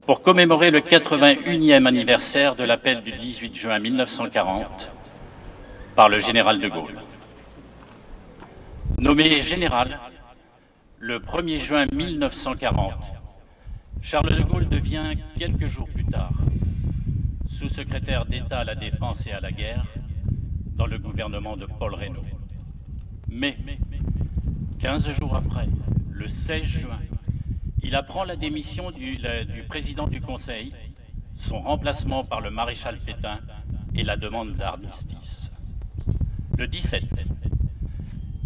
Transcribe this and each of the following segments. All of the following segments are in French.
pour commémorer le 81e anniversaire de l'appel du 18 juin 1940 par le général de Gaulle. Nommé général le 1er juin 1940, Charles de Gaulle devient quelques jours plus tard sous-secrétaire d'État à la Défense et à la Guerre dans le gouvernement de Paul Reynaud. Mais 15 jours après, le 16 juin, il apprend la démission du président du Conseil, son remplacement par le maréchal Pétain et la demande d'armistice. Le 17,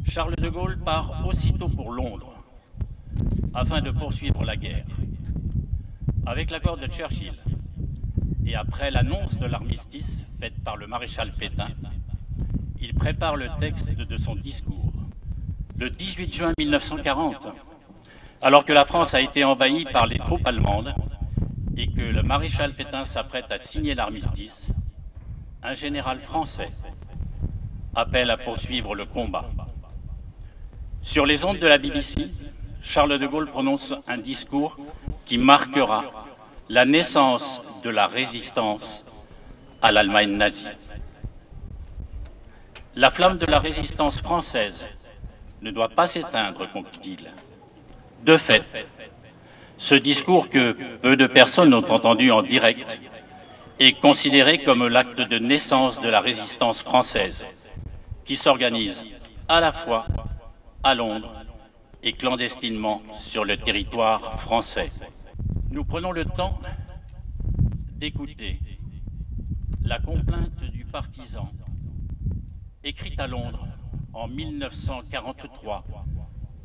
Charles de Gaulle part aussitôt pour Londres afin de poursuivre la guerre. Avec l'accord de Churchill et après l'annonce de l'armistice faite par le maréchal Pétain, il prépare le texte de son discours. Le 18 juin 1940, alors que la France a été envahie par les troupes allemandes et que le maréchal Pétain s'apprête à signer l'armistice, un général français appelle à poursuivre le combat. Sur les ondes de la BBC, Charles de Gaulle prononce un discours qui marquera la naissance de la résistance à l'Allemagne nazie. La flamme de la résistance française ne doit pas s'éteindre, conclut-il. De fait, ce discours que peu de personnes ont entendu en direct est considéré comme l'acte de naissance de la résistance française, qui s'organise à la fois à Londres et clandestinement sur le territoire français. Nous prenons le temps d'écouter la complainte du partisan, écrite à Londres en 1943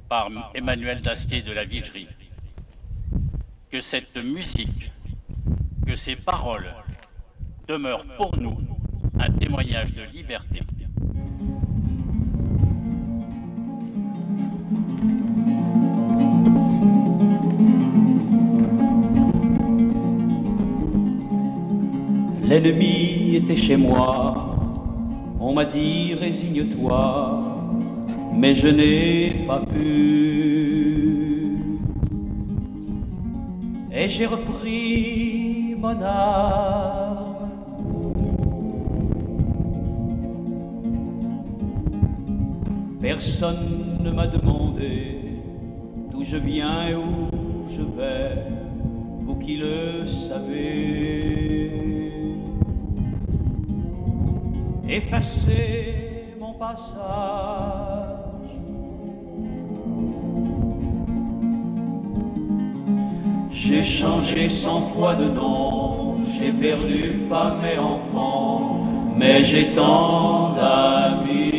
par Emmanuel d'Astier de la Vigerie. Que cette musique, que ces paroles demeurent pour nous un témoignage de liberté. L'ennemi était chez moi, on m'a dit résigne-toi, mais je n'ai pas pu. Et j'ai repris mon arme. Personne ne m'a demandé d'où je viens et où je vais, vous qui le savez. Effacez mon passage. J'ai changé 100 fois de nom, j'ai perdu femme et enfant, mais j'ai tant d'amis.